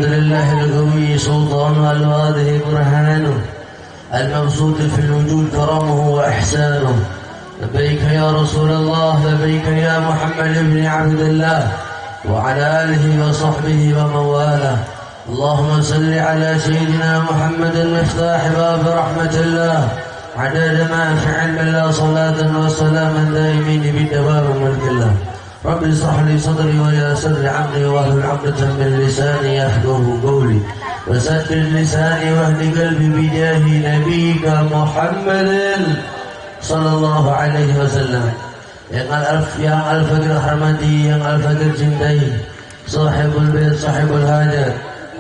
لله القوي سلطانه الواضح برهانه المبسوط في الوجود كرمه وإحسانه. لبيك يا رسول الله، لبيك يا محمد بن عبد الله وعلى آله وصحبه ومن والاه. اللهم صل على سيدنا محمد مفتاح باب رحمة الله عدد ما في علم الله صلاة وسلاما دائمين بدوام ملك الله. رب اشرح لي صدري ويسر عمري واهل عقدة من لساني يفقهوا قولي وسدد لساني واهد قلبي بجاه نبيك محمد صلى الله عليه wasallam. Yang al-fakir hormati, yang al-fakir cintai, sahibul bait, sahibul hajat,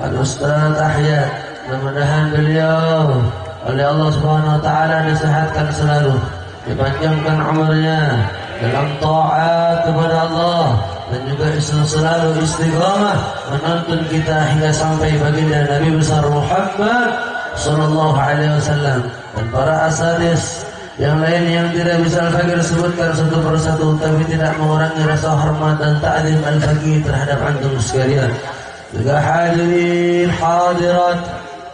al-ustaz Ahya, mudah-mudahan beliau oleh Allah Subhanahu wa taala disehatkan selalu, dipanjangkan umurnya dalam taat kepada Allah dan juga selalu istiqamah menuntun kita hingga sampai baginda Nabi besar Muhammad sallallahu alaihi wasallam. Dan para asadis yang lain yang tidak bisa al-fakir sebutkan satu persatu, tapi tidak mengurangi rasa hormat dan ta'zim al-fakir terhadap antum sekalian. Juga hadirin hadirat,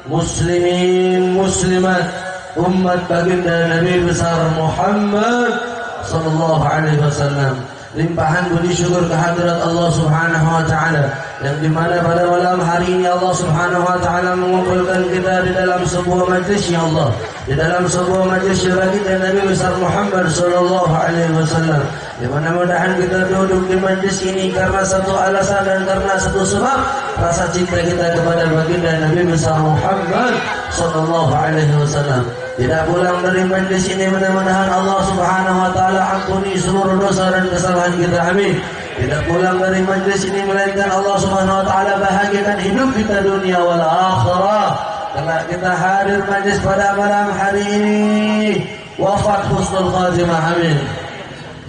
muslimin muslimat, umat baginda Nabi besar Muhammad sallallahu alaihi wasallam. Limpahan puji syukur kehadirat Allah Subhanahu wa taala, yang dimana pada malam hari ini Allah Subhanahu wa taala mengumpulkan kita di dalam sebuah majlis ya Allah, di dalam sebuah majlis baginda Nabi besar Muhammad sallallahu alaihi wasallam. Di mana mudahan kita duduk di majlis ini karena satu alasan dan karena satu sebab, rasa cinta kita kepada baginda Nabi besar Muhammad sallallahu alaihi wasallam. Tidak pulang dari majlis ini, mudah-mudahan Allah Subhanahu wa taala ampuni seluruh dosa dan kesalahan kita, amin. Tidak pulang dari majlis ini melainkan Allah Subhanahu wa taala bahagiakan hidup kita dunia wal akhirah. Karena kita hadir majlis pada malam hari ini wafat husnul khatimah, amin.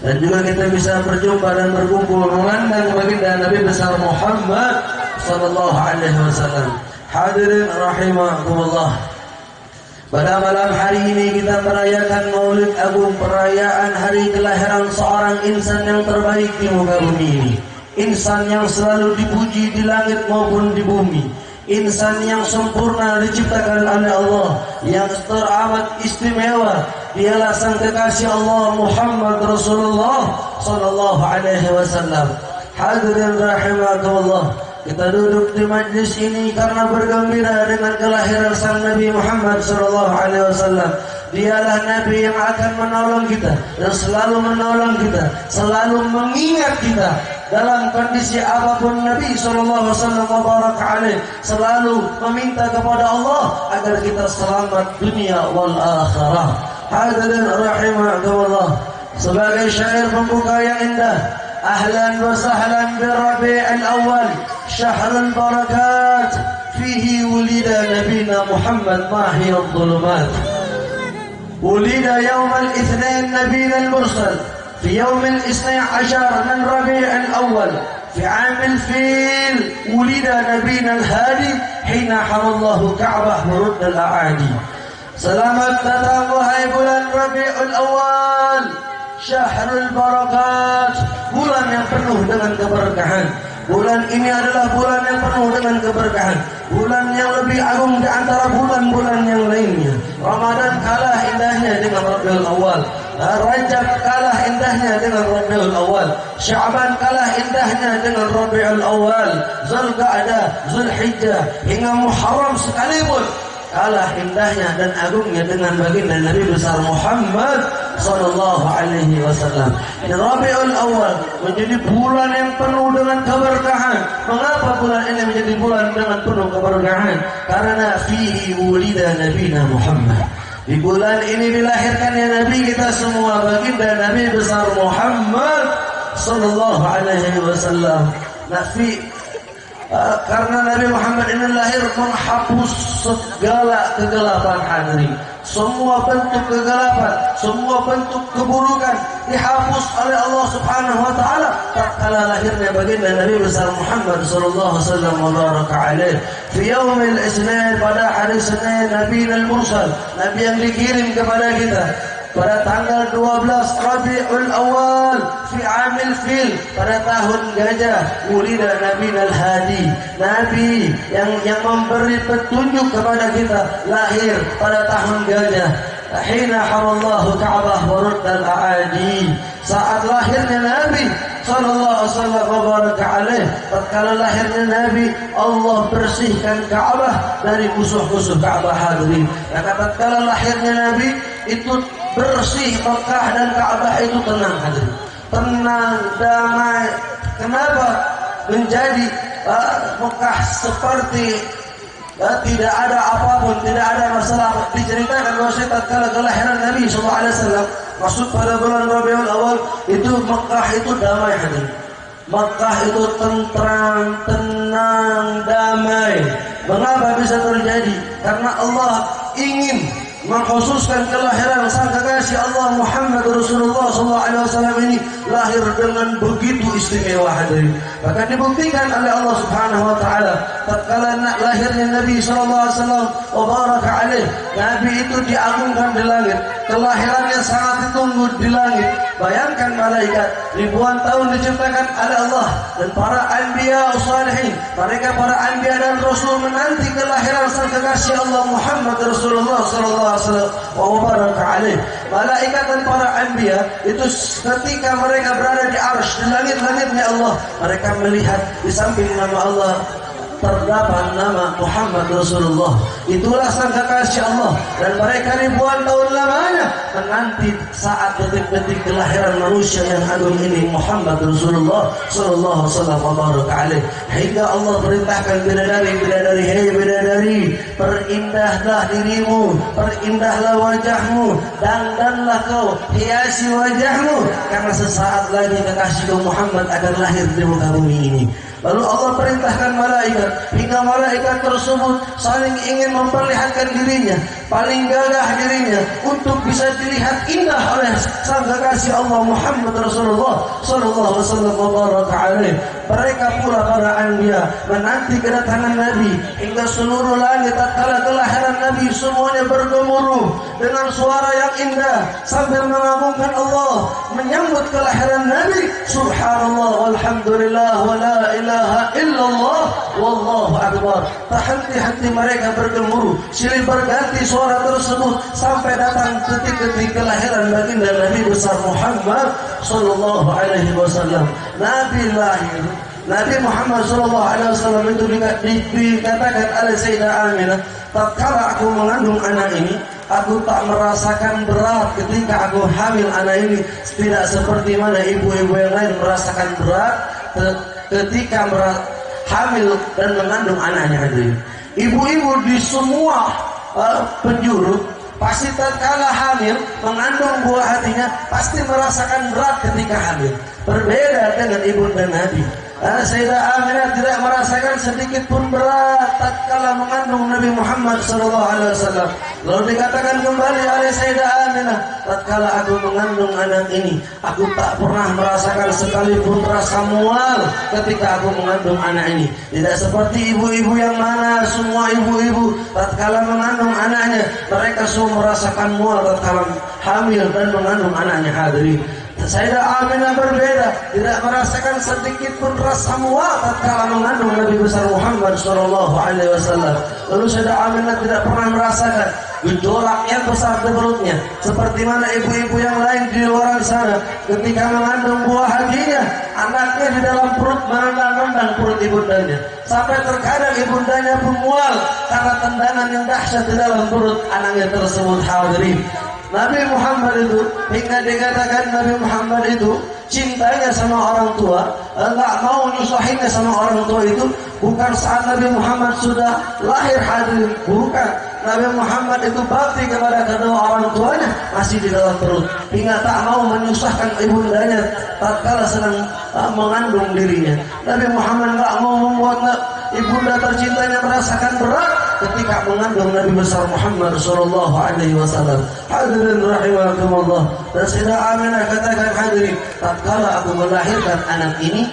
Dan juga kita bisa berjumpa dan berkumpul memandang baginda Nabi besar Muhammad sallallahu alaihi wasallam. Hadirin rahimakumullah. Pada malam hari ini kita merayakan Maulid Agung, perayaan hari kelahiran seorang insan yang terbaik di muka bumi ini. Insan yang selalu dipuji di langit maupun di bumi. Insan yang sempurna diciptakan oleh Allah, yang teramat istimewa. Dialah sang kekasih Allah Muhammad Rasulullah sallallahu alaihi wasallam. Hadirin rahimakumullah. Kita duduk di majlis ini karena bergembira dengan kelahiran sang Nabi Muhammad sallallahu alaihi wasallam. Dialah Nabi yang akan menolong kita dan selalu menolong kita, selalu mengingat kita dalam kondisi apapun. Nabi sallallahu alaihi wasallam mubarak alaih selalu meminta kepada Allah agar kita selamat dunia wal akhirah. Hadirin rahimakumullah. Sebagai syair pembuka yang indah, أهلا وسهلا بربيع الأول شهر البركات فيه ولد نبينا محمد ماحي الظلمات. ولد يوم الاثنين نبينا المرسل في يوم الاثني عشر من ربيع الأول في عام الفيل. ولد نبينا الهادي حين حرى الله كعبة ورد الأعادي. Selamat datang wahai bulan Rabiul Awal, Syahrul Barakat, bulan yang penuh dengan keberkahan. Bulan ini adalah bulan yang penuh dengan keberkahan, bulan yang lebih agung di antara bulan-bulan yang lainnya. Ramadan kalah indahnya dengan Rabiul Awal, Rajab kalah indahnya dengan Rabiul Awal, Sya'ban kalah indahnya dengan Rabiul Awal, Zulqa'dah, Zulhijjah hingga Muharram sekalipun kalah indahnya dan agungnya dengan baginda Nabi besar Muhammad sallallahu alaihi wasallam. Rabiul Awal menjadi bulan yang penuh dengan keberkahan. Mengapa bulan ini menjadi bulan dengan penuh keberkahan? Karena fihi wulida nabiyina Muhammad. Di bulan ini dilahirkannya Nabi kita semua, baginda Nabi besar Muhammad sallallahu alaihi wasallam. Karena Nabi Muhammad ini lahir menghapus segala kegelapan hadirin. Semua bentuk kegelapan, semua bentuk keburukan dihapus oleh Allah Subhanahu wa taala tatkala lahirnya baginda Nabi besar Muhammad sallallahu alaihi wasallam wa baraka alaih. Fi yaumil Isnin, pada hari Senin, Nabi al-Mursal, Nabi yang dikirim kepada kita pada tanggal 12 Rabiul Awal fi amil fil, pada tahun gajah, ulida Nabi al-Hadi, Nabi yang memberi petunjuk kepada kita lahir pada tahun gajah. Hina harallahu Ka'bah wa raddal a'adi, saat lahirnya Nabi sallallahu alaihi wasallam wa baraka alaih, tatkala lahirnya Nabi Allah bersihkan Ka'bah dari musuh-musuh Ka'bah hadirin. Maka tatkala lahirnya Nabi itu bersih Mekah dan Ka'bah itu tenang hadirin. Tenang, damai. Kenapa menjadi Mekah seperti tidak ada apapun, tidak ada masalah? Diceritakan bahwa tatkala kelahiran Nabi sallallahu alaihi wasallam masuk pada bulan Rabiul Awal itu Mekah itu damai hadirin. Mekah itu tentram, tenang, damai. Mengapa bisa terjadi? Karena Allah ingin mengkhususkan kelahiran sang kekasih Allah Muhammad Rasulullah SAW ini lahir dengan begitu istimewa hadirin. Maka dibuktikan oleh Allah Subhanahu wa taala tatkala lahirnya Nabi SAW wa baraka alaih, Nabi itu diagungkan di langit, kelahirannya sangat ditunggu di langit. Bayangkan malaikat ribuan tahun diciptakan oleh Allah dan para anbiya salihin, mereka para anbiya dan rasul menanti kelahiran sang kekasih Allah Muhammad Rasulullah sallallahu alaihi wasallam wa baraka alaih. Malaikat dan para anbiya itu ketika mereka berada di arsy, di langit-langitnya Allah, mereka melihat di samping nama Allah terdapat nama Muhammad Rasulullah. Itulah sang kekasih Allah, dan mereka ribuan tahun lamanya menanti saat detik-detik kelahiran manusia yang agung ini Muhammad Rasulullah sallallahu alaihi wasallam. Hingga Allah perintahkan bidadari, hei bidadari, perindahlah dirimu, perindahlah wajahmu, dandanlah kau, hiasi wajahmu, karena sesaat lagi kekasihku Muhammad akan lahir di muka bumi ini. Lalu Allah perintahkan malaikat, hingga malaikat tersebut saling ingin memperlihatkan dirinya, paling gagah dirinya untuk bisa dilihat indah oleh sang kekasih Allah Muhammad Rasulullah sallallahu alaihi wasallam wa baraka alaih. Mereka pula para anbiya menanti kedatangan Nabi, hingga seluruh langit tatkala kelahiran Nabi semuanya bergemuruh dengan suara yang indah sambil mengagungkan Allah menyambut kelahiran Nabi. Subhanallah walhamdulillah wa la ilaha illallah wallahu akbar. Tak henti-henti mereka bergemuruh, silih berganti suara tersebut sampai datang detik-detik kelahiran baginda Nabi besar Muhammad sallallahu alaihi wasallam. Nabi lahir, Nabi Muhammad sallallahu alaihi wasallam itu dikatakan oleh Sayyidah Aminah, tatkala aku mengandung anak ini, aku tak merasakan berat ketika aku hamil anak ini, tidak seperti mana ibu-ibu yang lain merasakan berat ketika hamil dan mengandung anaknya hadirin. Ibu-ibu di semua penjuru pasti tatkala hamil mengandung buah hatinya pasti merasakan berat ketika hamil. Berbeda dengan ibunda Nabi. Sayyidah Aminah tidak merasakan sedikit pun berat tatkala mengandung Nabi Muhammad sallallahu alaihi wasallam. Lalu dikatakan kembali oleh Sayyidah Aminah, tatkala aku mengandung anak ini, aku tak pernah merasakan sekalipun rasa mual ketika aku mengandung anak ini. Tidak seperti ibu-ibu yang mana semua ibu-ibu tatkala mengandung anaknya, mereka semua merasakan mual tatkala hamil dan mengandung anaknya hadirin. Sayyidah Aminah berbeda, tidak merasakan sedikit pun rasa mual tatkala mengandung Nabi besar Muhammad sallallahu alaihi wasallam. Lalu Sayyidah Aminah tidak pernah merasakan gejolak yang besar di perutnya seperti mana ibu-ibu yang lain di luar sana ketika mengandung buah hatinya, anaknya di dalam perut menendang-nendang perut ibundanya sampai terkadang ibundanya pun mual karena tendangan yang dahsyat di dalam perut anaknya tersebut hadirin. Nabi Muhammad itu, hingga dikatakan Nabi Muhammad itu cintanya sama orang tua, enggak mau nyusahinnya sama orang tua itu bukan saat Nabi Muhammad sudah lahir hadirin, bukan. Nabi Muhammad itu bakti kepada kedua orang tuanya masih di dalam perut, hingga tak mau menyusahkan ibundanya tatkala sedang mengandung dirinya. Nabi Muhammad enggak mau membuat ibunda tercintanya merasakan berat ketika mengandung Nabi besar Muhammad sallallahu alaihi wasallam. Hadirin rahimakumullah. Dan Sayyidah Aminah katakan hadirin, tatkala aku melahirkan anak ini,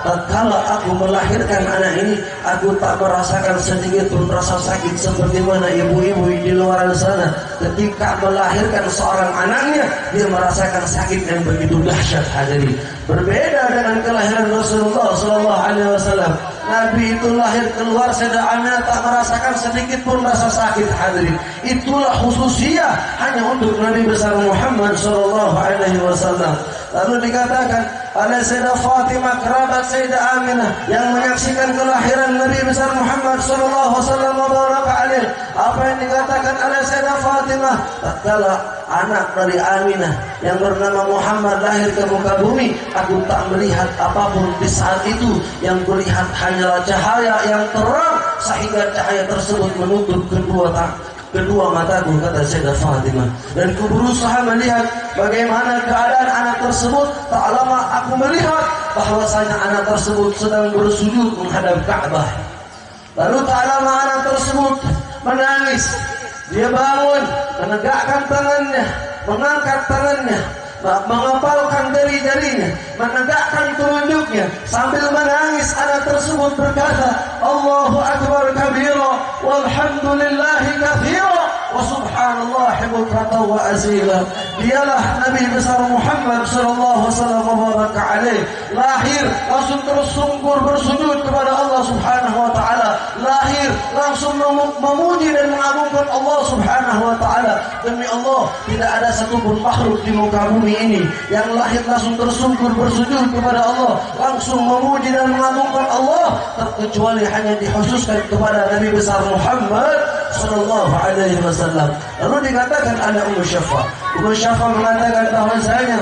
tatkala aku melahirkan anak ini, aku tak merasakan sedikit pun rasa sakit seperti mana ibu-ibu di luar sana ketika melahirkan seorang anaknya, dia merasakan sakit yang begitu dahsyat. Hadirin, berbeda dengan kelahiran Rasulullah Sallallahu Alaihi Wasallam. Nabi itu lahir keluar sedaannya tak merasakan sedikit pun rasa sakit. Hadirin, itulah khususnya hanya untuk Nabi besar Muhammad Sallallahu Alaihi Wasallam. Lalu dikatakan oleh Sayyidah Fatimah kerabat Sayyidah Aminah yang menyaksikan kelahiran Nabi besar Muhammad Sallallahu Alaihi Wasallam. Apa yang dikatakan oleh Sayyidah Fatimah, tatkala anak dari Aminah yang bernama Muhammad lahir ke muka bumi, aku tak melihat apapun di saat itu, yang kulihat hanyalah cahaya yang terang sehingga cahaya tersebut menutup kedua mataku, kata Sayyidah Fatimah. Dan ku berusaha melihat bagaimana keadaan anak tersebut. Tak lama aku melihat bahwasanya anak tersebut sedang bersujud menghadap Ka'bah. Lalu tak lama anak tersebut menangis. Dia bangun, menegakkan tangannya, mengangkat tangannya, mengepalkan jari-jarinya, menegakkan telunjuknya sambil menangis. Anak tersebut berkata, Allahu Akbar kabira walhamdulillahi katsira wa subhanallahi bukratan wa asila. Dialah Nabi besar Muhammad sallallahu alaihi wasallam lahir langsung tersungkur bersujud kepada Allah Subhanahu wa taala. Lahir langsung memuji dan mengagungkan Allah Subhanahu wa taala. Demi Allah, tidak ada satupun makhluk di muka bumi ini yang lahir langsung tersungkur bersujud kepada Allah, langsung memuji dan mengagungkan Allah, terkecuali hanya dikhususkan kepada Nabi besar Muhammad sallallahu alaihi wasallam. Lalu dikatakan ada Ummu Syafa. Ummu Syafa mengatakan bahwasanya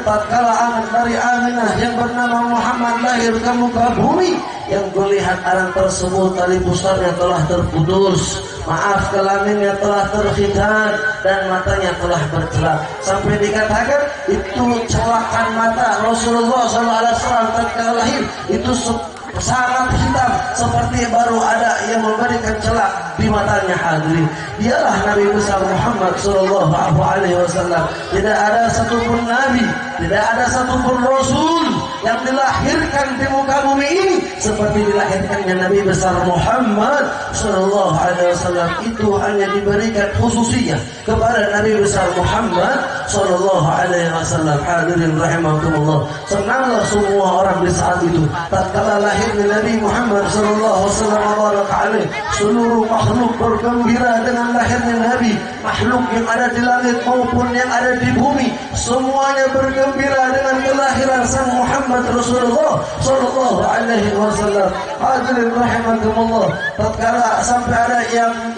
tatkala anak dari Aminah yang bernama Muhammad lahir ke muka bumi, yang kulihat anak tersebut tali pusarnya telah terputus, maaf, kelaminnya telah terkhitan dan matanya telah bercelak. Sampai dikatakan itu celakan mata Rasulullah SAW tatkala lahir itu sangat hitam seperti baru ada yang memberikan celak di matanya. Hadirin, dialah Nabi besar Muhammad sallallahu alaihi wasallam. Tidak ada satupun nabi, tidak ada satupun rasul yang dilahirkan di muka bumi ini seperti dilahirkannya Nabi besar Muhammad sallallahu alaihi wasallam. Itu hanya diberikan khususiyah kepada Nabi besar Muhammad sallallahu alaihi wasallam. Hadirin rahimakumullah, senanglah semua orang di saat itu tatkala lahirnya Nabi Muhammad sallallahu alaihi wasallam. Seluruh makhluk bergembira dengan lahirnya Nabi. Makhluk yang ada di langit maupun yang ada di bumi, semuanya bergembira dengan kelahiran sang Muhammad Rasulullah sallallahu alaihi wasallam. Hadirin rahimakumullah, tatkala sampai ada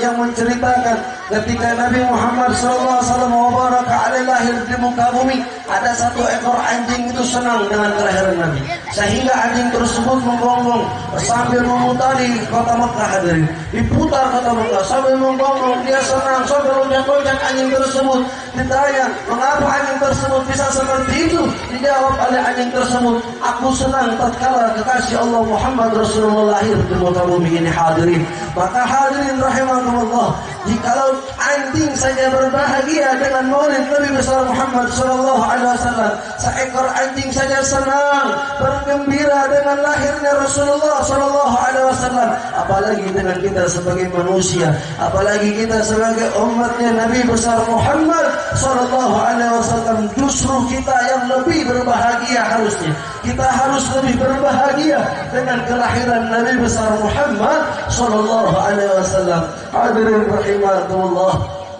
yang menceritakan ketika Nabi Muhammad sallallahu alaihi wasallam lahir di muka bumi, ada satu ekor anjing itu senang dengan kelahiran Nabi, sehingga anjing tersebut menggonggong sambil memutari kota Mekah. Hadirin, diputar kota Mekah sambil menggonggong, dia senang sambil loncat-loncat anjing tersebut. Ditanya, mengapa anjing tersebut bisa seperti itu? Dijawab oleh anjing tersebut, aku senang tatkala kekasih Allah Muhammad Rasulullah lahir di muka bumi ini. Hadirin, maka hadirin rahimakumullah, jikalau anjing saja berbahagia dengan maulid Nabi besar Muhammad sallallahu alaihi wasallam, seekor anjing saja senang bergembira dengan lahirnya Rasulullah sallallahu alaihi wasallam, apalagi dengan kita sebagai manusia, apalagi kita sebagai umatnya Nabi besar Muhammad sallallahu alaihi wasallam. Justru kita yang lebih berbahagia, harusnya kita harus lebih berbahagia dengan kelahiran Nabi besar Muhammad sallallahu alaihi wasallam. Hadirin rahimakumullah,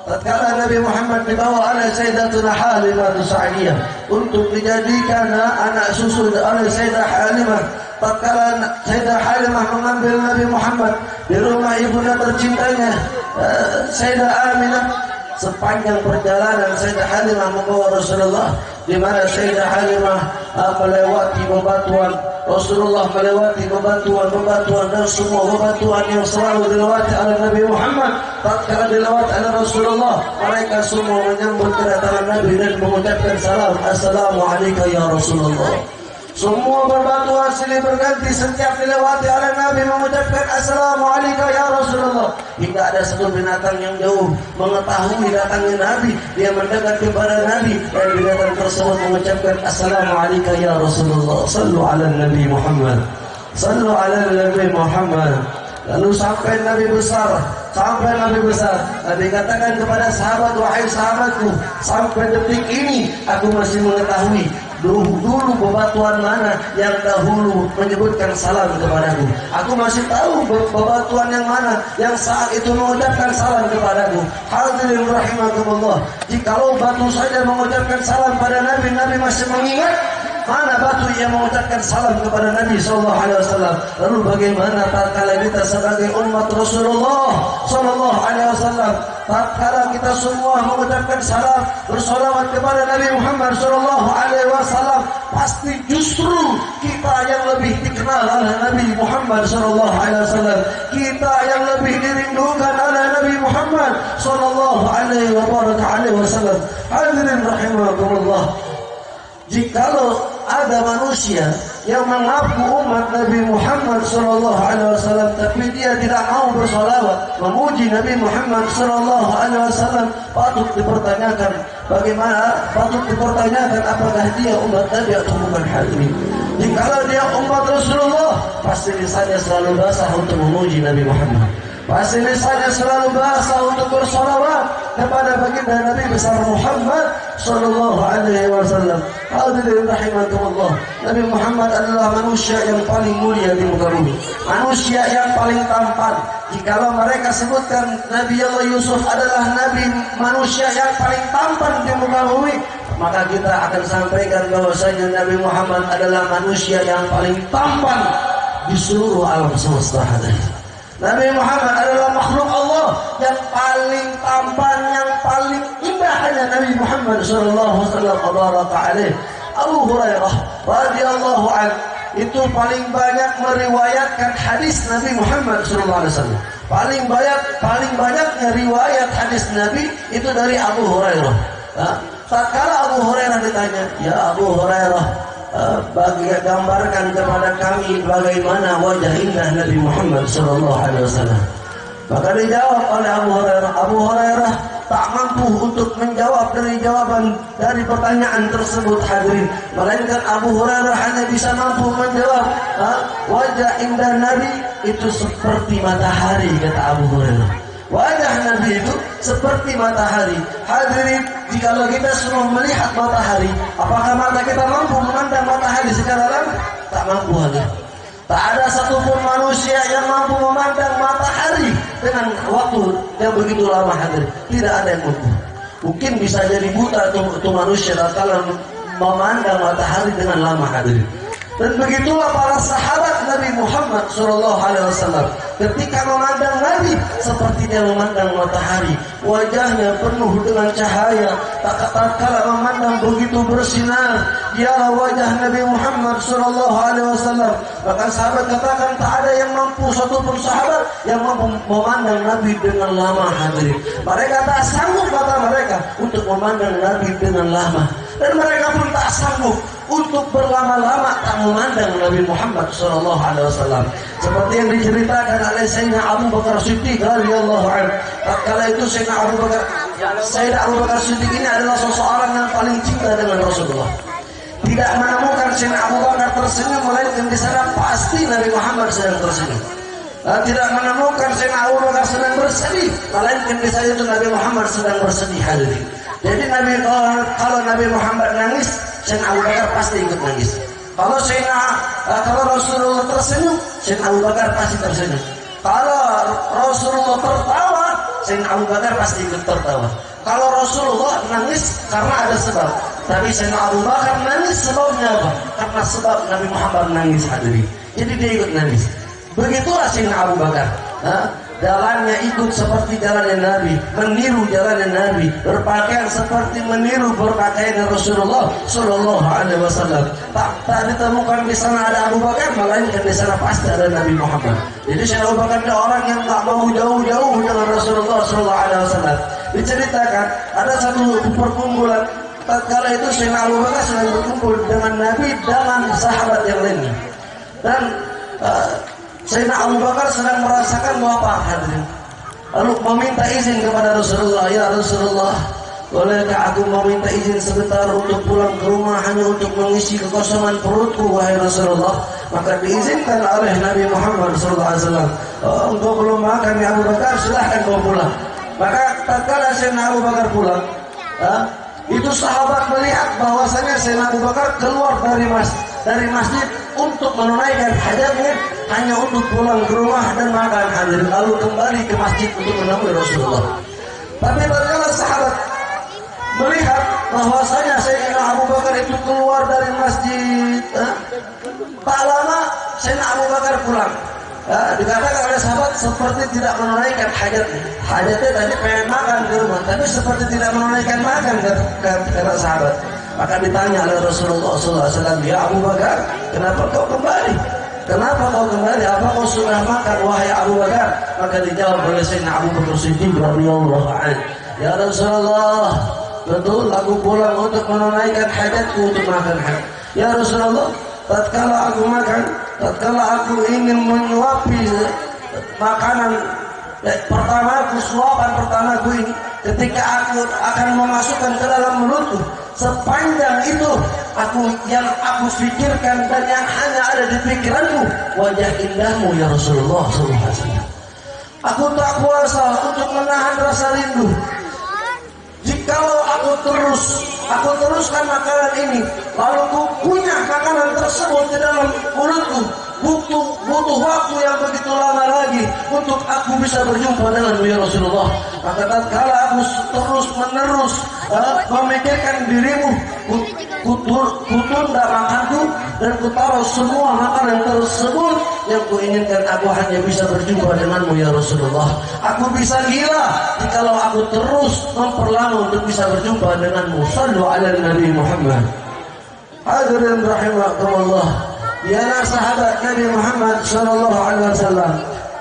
tatkala Nabi Muhammad dibawa oleh Sayyidatuna Halimah Sa'diyah untuk dijadikan anak susu oleh Sayyidah Halimah, tatkala Sayyidah Halimah mengambil Nabi Muhammad di rumah ibunda tercintanya Sayyidah Aminah, sepanjang perjalanan Sayyidah Halimah membawa Rasulullah, di mana Sayyidah Halimah melewati bebatuan, Rasulullah melewati bebatuan dan semua bebatuan yang selalu dilewati oleh Nabi Muhammad. Tatkala dilewati oleh Rasulullah, mereka semua menyambut kedatangan Nabi dan mengucapkan salam, Assalamualaikum ya Rasulullah. Semua berbatuan silih berganti setiap dilewati oleh Nabi mengucapkan Assalamualaikum ya Rasulullah. Hingga ada satu binatang yang jauh mengetahui datangnya Nabi, dia mendekat kepada Nabi dan binatang tersebut mengucapkan Assalamualaikum ya Rasulullah. Sallu ala Nabi Muhammad, sallu ala Nabi Muhammad. Lalu sampai Nabi besar, Nabi katakan kepada sahabat, wahai sahabatku, sampai detik ini aku masih mengetahui dulu bebatuan mana yang dahulu menyebutkan salam kepadaku. Aku masih tahu bebatuan yang mana yang saat itu mengucapkan salam kepadaku. Hadirin rahimakumullah, jikalau batu saja mengucapkan salam pada Nabi, Nabi masih mengingat, mana batu yang mengucapkan salam kepada Nabi SAW. Lalu bagaimana tatkala kita sebagai umat Rasulullah SAW, tatkala kita semua mengucapkan salam bersolawat kepada Nabi Muhammad SAW, pasti justru kita yang lebih dikenal oleh Nabi Muhammad SAW, kita yang lebih dirindukan oleh Nabi Muhammad SAW. Hadirin rahimakumullah, jikalau ada manusia yang mengaku umat Nabi Muhammad SAW tapi dia tidak mau bersolawat memuji Nabi Muhammad SAW, patut dipertanyakan apakah dia umat Nabi atau bukan. Hadirin, jikalau dia umat Rasulullah, pasti lisannya selalu basah untuk memuji Nabi Muhammad, pasti lisannya selalu basah untuk bersolawat kepada baginda Nabi besar Muhammad sallallahu alaihi wasallam. Hadirin rahimakumullah, Nabi Muhammad adalah manusia yang paling mulia di muka bumi, manusia yang paling tampan. Jikalau mereka sebutkan Nabi Allah Yusuf adalah nabi manusia yang paling tampan di muka bumi, maka kita akan sampaikan bahwasanya Nabi Muhammad adalah manusia yang paling tampan di seluruh alam semesta. Nabi Muhammad adalah makhluk Allah yang paling tampan, yang paling indah, hanya Nabi Muhammad sallallahu alaihi wasallam. Abu Hurairah radhiyallahu anhu itu paling banyak meriwayatkan hadis Nabi Muhammad sallallahu alaihi wasallam. Paling banyaknya riwayat hadis Nabi itu dari Abu Hurairah. Tatkala Abu Hurairah ditanya, "Ya Abu Hurairah, gambarkan kepada kami bagaimana wajah indah Nabi Muhammad sallallahu alaihi wasallam." Maka dijawab oleh Abu Hurairah tak mampu untuk menjawab dari pertanyaan tersebut, hadirin. Melainkan Abu Hurairah hanya bisa mampu menjawab, wajah indah Nabi itu seperti matahari, kata Abu Hurairah. Wajah Nabi itu seperti matahari. Hadirin, jikalau kita semua melihat matahari, apakah mata kita mampu memandang matahari secara langsung? Tak mampu, hadirin. Tak ada satupun manusia yang mampu memandang matahari dengan waktu yang begitu lama, hadirin. Tidak ada yang mampu. Mungkin bisa jadi buta itu manusia kalau memandang matahari dengan lama, hadirin. Dan begitulah para sahabat Nabi Muhammad SAW ketika memandang Nabi seperti dia memandang matahari, wajahnya penuh dengan cahaya, tak kala memandang begitu bersinar. Dialah wajah Nabi Muhammad SAW. Bahkan sahabat katakan tak ada yang mampu, satupun sahabat yang mampu memandang Nabi dengan lama, hadirin. Mereka tak sanggup mata mereka untuk memandang Nabi dengan lama, dan mereka pun tak sanggup untuk berlama-lama tak memandang Nabi Muhammad SAW. Seperti yang diceritakan oleh Sayyidina Abu Bakar Siddiq radhiyallahu anhu. Tatkala itu Sayyidina Abu Bakar Siddiq ini adalah seseorang yang paling cinta dengan Rasulullah. Tidak menemukan Sayyidina Abu Bakar tersenyum, melainkan di sana pasti Nabi Muhammad sedang tersenyum. Tidak menemukan Sayyidina Abu Bakar sedang bersedih, melainkan di sana itu Nabi Muhammad sedang bersedih, hadirin. Jadi kalau Nabi Muhammad nangis, Sayyidina Abu Bakar pasti ikut nangis. Kalau Rasulullah tersenyum, Sayyidina Abu Bakar pasti tersenyum. Kalau Rasulullah tertawa, Sayyidina Abu Bakar pasti ikut tertawa. Kalau Rasulullah nangis karena ada sebab, tapi Sayyidina Abu Bakar nangis sebabnya apa? Karena sebab Nabi Muhammad nangis, hadirin. Jadi dia ikut nangis. Begitulah Sayyidina Abu Bakar. Jalannya ikut seperti jalannya Nabi, meniru jalannya Nabi, berpakaian seperti meniru berpakaian Rasulullah Sallallahu Alaihi Wasallam. Tak ditemukan di sana ada Abu Bakar, melainkan di sana pasti ada Nabi Muhammad. Jadi Sayyidina Abu Bakar adalah orang yang tak mau jauh-jauh dengan Rasulullah Sallallahu Alaihi Wasallam. Diceritakan ada satu perkumpulan tatkala itu Sayyidina Abu Bakar sedang berkumpul dengan Nabi dengan sahabat yang lainnya. Dan Sayyidina Abu Bakar sedang merasakan lapar hadirin. Lalu meminta izin kepada Rasulullah, ya Rasulullah, bolehkah aku meminta izin sebentar untuk pulang ke rumah hanya untuk mengisi kekosongan perutku, wahai Rasulullah? Maka diizinkan oleh Nabi Muhammad SAW. Engkau belum makan ya Abu Bakar, silahkan kau pulang. Maka tatkala Sayyidina Abu Bakar pulang, itu sahabat melihat bahwasanya Sayyidina Abu Bakar keluar dari masjid untuk menunaikan hajatnya, hanya untuk pulang ke rumah dan makan hadirin, lalu kembali ke masjid untuk menemui Rasulullah. Tapi tatkala sahabat melihat bahwasanya Sayyidina Abu Bakar itu keluar dari masjid, tak lama Sayyidina Abu Bakar pulang. Dikatakan oleh sahabat seperti tidak menunaikan hajatnya tadi pengen makan di rumah, tapi seperti tidak menunaikan makan, kata sahabat. Maka ditanya oleh Rasulullah SAW, ya Abu Bakar, kenapa kau kembali? Kenapa kau kembali? Apa kau sudah makan, wahai Abu Bakar? Maka dijawab oleh Sayyidina Abu Bakar Siddiq radhiyallahu anhu, ya Rasulullah, betul aku pulang untuk menunaikan hajatku, untuk makan hajat. Ya Rasulullah, tatkala aku ingin menyuapi makanan pertamaku, suapan pertamaku ini, ketika aku akan memasukkan ke dalam mulutku, sepanjang itu yang aku pikirkan dan yang hanya ada di pikiranku wajah indahmu ya Rasulullah SAW. Aku tak kuasa untuk menahan rasa rindu. Jikalau aku teruskan makanan ini, lalu ku punya makanan tersebut di dalam mulutku, butuh waktu yang begitu lama lagi untuk aku bisa berjumpa denganmu ya Rasulullah. Maka tatkala aku terus menerus memikirkan dirimu, kutunda makanku dan kutaruh semua makanan tersebut yang kuinginkan aku hanya bisa berjumpa denganmu ya Rasulullah. Aku bisa gila jikalau aku terus memperlama untuk bisa berjumpa denganmu. Sallu ala Nabi Muhammad. Hadirin rahimakumullah, diana sahabat Nabi Muhammad sallallahu alaihi wasallam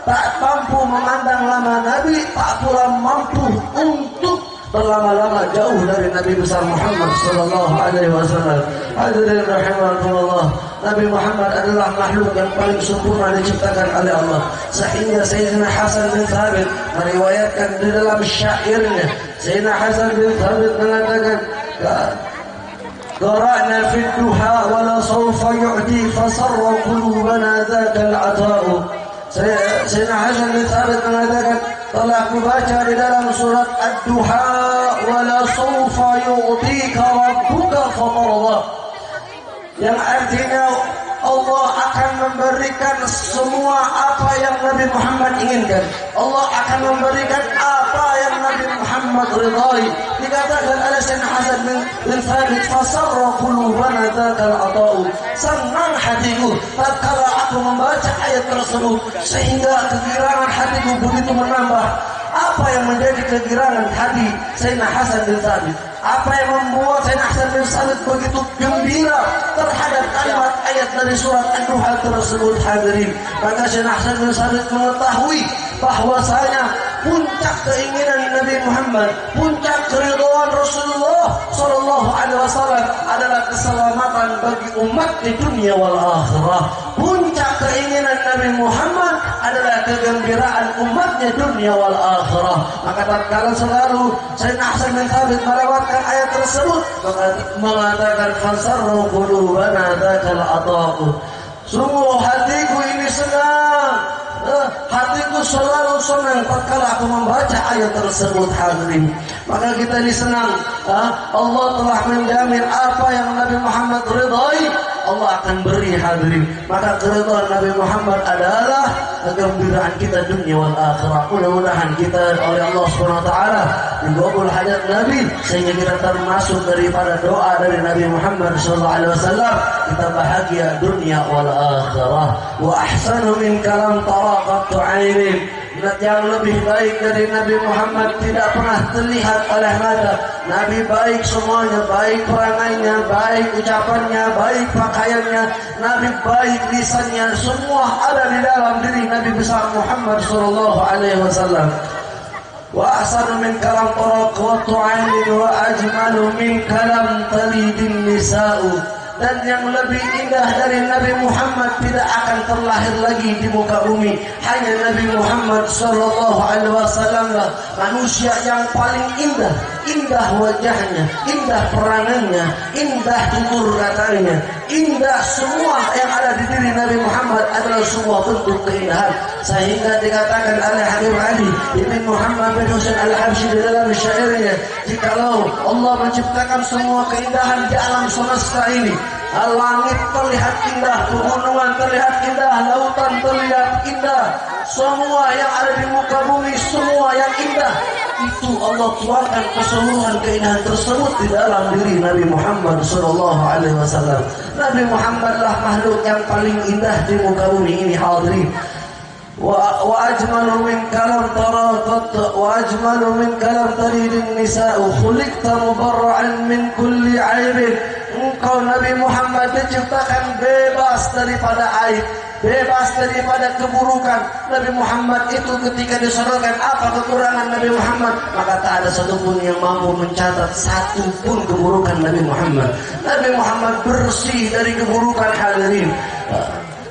tak mampu memandang lama Nabi, tak pula mampu untuk berlama-lama jauh dari Nabi besar Muhammad sallallahu alaihi wasallam. Hadirin rahimakumullah, Nabi Muhammad adalah makhluk yang paling sempurna diciptakan oleh Allah, sehingga Sayyidina Hasan bin Thabit meriwayatkan di dalam syairnya. Sayyidina Hasan bin Thabit mengatakan, qara'na fid duha wa la sawfa yu'ti fasarra qulubana dzaka al-'ata'u. Sayyidina Hasan bin Thabit mengatakan, telah aku baca di dalam surat Ad-Duha, wa la sawfa yu'tika rabbuka fatarda, yang artinya Allah akan memberikan semua apa yang Nabi Muhammad inginkan. Allah akan memberikan apa yang Nabi Muhammad ridai. Dikatakan oleh Sayyidina Hasan bin Thabit, fasarra qulubana dzakal ata'u, senang hatiku tatkala aku membaca ayat tersebut, sehingga kegirangan hatiku begitu menambah. Apa yang menjadi kegirangan hati Sayyidina Hasan bin Thabit? Apa yang membuat Sayyidina Hasan bin Thabit begitu gembira terhadap kalimat ayat dari surat Ad-Duha tersebut hadirin? Maka Sayyidina Hasan bin Thabit mengetahui bahwasanya puncak keinginan Nabi Muhammad, puncak keridhaan Rasulullah sallallahu alaihi wasallam adalah keselamatan bagi umat di dunia wal akhirah. Puncak keinginan Nabi Muhammad adalah kegembiraan umatnya dunia wal akhirah. Maka tatkala selalu Sayyidina Hasan bin Thabit melewatkan ayat tersebut, mengatakan fasarru qulubana dzakal ata'u, sungguh hatiku ini senang, hatiku selalu senang tatkala aku membaca ayat tersebut hadirin. Maka kita ini senang, Allah telah menjamin apa yang Nabi Muhammad ridai, Allah akan beri hadirin. Maka keridhaan Nabi Muhammad adalah kegembiraan kita dunia wal akhirah. Mudah-mudahan kita oleh Allah Subhanahu wa taala dikabul hajat Nabi, sehingga kita termasuk daripada doa dari Nabi Muhammad sallallahu alaihi wasallam, kita bahagia dunia wal akhirah. Wa ahsanu min kalam taraqatu 'ainin, yang lebih baik dari Nabi Muhammad tidak pernah terlihat oleh mata. Nabi baik semuanya, baik perangainya, baik ucapannya, baik pakaiannya, Nabi baik lisannya, semua ada di dalam diri Nabi besar Muhammad sallallahu alaihi wasallam. wa ahsanu min kalam taraqatu 'ainin wa ajmalu min kalam talidin nisa'u. Dan yang lebih indah dari Nabi Muhammad tidak akan terlahir lagi di muka bumi. Hanya Nabi Muhammad sallallahu alaihi wasallam lah manusia yang paling indah. Indah wajahnya, indah peranannya, indah tutur katanya, indah semua yang ada di diri Nabi Muhammad adalah sebuah bentuk keindahan. Sehingga dikatakan oleh Habib Ali bin Muhammad bin Husain Al-Habsyi di dalam syairnya, jikalau Allah menciptakan semua keindahan di alam semesta ini, langit terlihat indah, pegunungan terlihat indah, lautan terlihat indah, semua yang ada di muka bumi semua yang indah, itu Allah tuangkan keseluruhan keindahan tersebut di dalam diri Nabi Muhammad sallallahu alaihi wasallam. Nabi Muhammadlah makhluk yang paling indah di muka bumi ini, hadirin. وأجمل من كلام طراقت وأجمل من كلام تليد النساء خلقت مبرعا من كل عيب. Engkau Nabi Muhammad diciptakan bebas daripada aib, bebas daripada keburukan. Nabi Muhammad itu ketika disodokan apa kekurangan Nabi Muhammad, maka tak ada satupun yang mampu mencatat satupun keburukan Nabi Muhammad. Nabi Muhammad bersih dari keburukan, hadirin.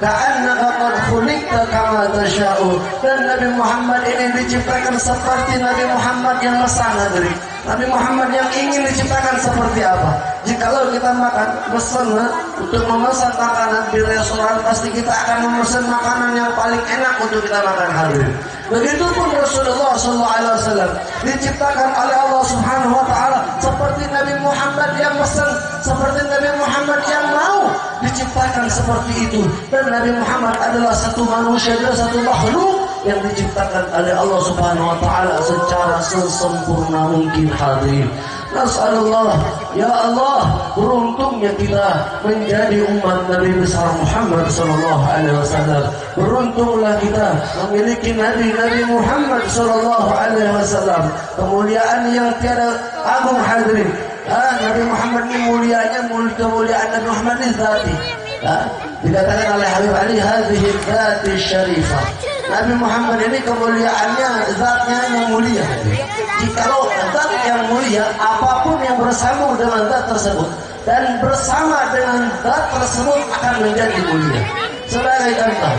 Ka'annaka qad khuliqta kama tasha'u. Dan Nabi Muhammad ini diciptakan seperti Nabi Muhammad yang mesan, hadirin. Nabi Muhammad yang ingin diciptakan seperti apa? Jikalau kita makan, pesan untuk memesan makanan di restoran, pasti kita akan memesan makanan yang paling enak untuk kita makan, hadirin. Begitupun Rasulullah SAW diciptakan oleh Allah Subhanahu Wa Taala seperti Nabi Muhammad yang pesan, seperti Nabi Muhammad yang mau diciptakan seperti itu. Dan Nabi Muhammad adalah satu manusia, adalah satu makhluk yang diciptakan oleh Allah Subhanahu Wa Taala secara sesempurna mungkin, hadirin. Nasallallahu, ya Allah, beruntungnya kita menjadi umat Nabi besar Muhammad sallallahu alaihi wasallam. Beruntunglah kita memiliki Nabi Muhammad sallallahu alaihi wasallam. Kemuliaan yang tiada agung, hadirin. Nabi Muhammad ini mulianya, kemuliaan Nabi Muhammad ini zati. Dikatakan oleh Habib Ali, hadhihi dzati syarifah. Nabi Muhammad ini kemuliaannya, zatnya yang mulia. Jikalau zat yang mulia, apapun yang bersambung dengan zat tersebut dan bersama dengan zat tersebut akan menjadi mulia. Sebagai contoh,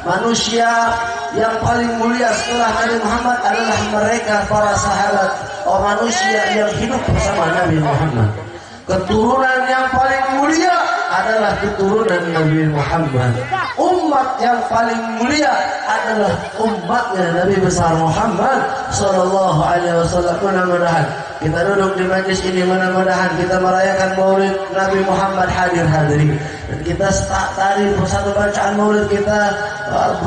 manusia yang paling mulia setelah Nabi Muhammad adalah mereka para sahabat, manusia yang hidup bersama Nabi Muhammad. Keturunan yang paling mulia adalah keturunan Nabi Muhammad. Umat yang paling mulia adalah umatnya Nabi besar Muhammad sallallahu alaihi wasallam. Mudah-mudahan kita duduk di majlis ini, mudah-mudahan kita merayakan Maulid Nabi Muhammad hadirin. Dan kita tadi satu bacaan Maulid kita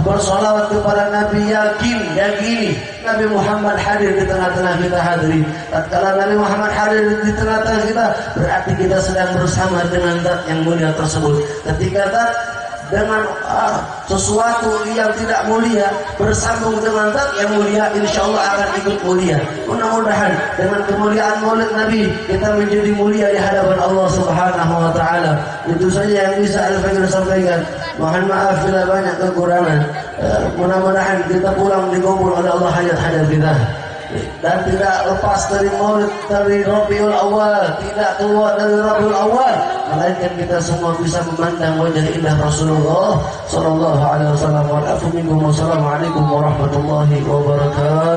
bersolawat kepada Nabi, yakini Nabi Muhammad hadir di tengah-tengah kita, hadirin. Tatkala Nabi Muhammad hadir di tengah-tengah kita, berarti kita sedang bersama dengan zat yang mulia tersebut. Ketika zat dengan sesuatu yang tidak mulia bersambung dengan zat yang mulia, insyaallah akan ikut mulia. Mudah-mudahan dengan kemuliaan Maulid Nabi kita menjadi mulia di hadapan Allah Subhanahu Wa Taala. Itu saja yang bisa Al-Fakir sampaikan. Mohon maaf bila banyak kekurangan. Mudah-mudahan kita pulang dikabul oleh Allah hajat-hajat kita. Dan tidak lepas dari Maulid, dari Rabiul Awal, tidak keluar dari Rabiul Awal, melainkan kita semua bisa memandang wajah indah Rasulullah sallallahu alaihi wasallam. Assalamualaikum warahmatullahi wabarakatuh.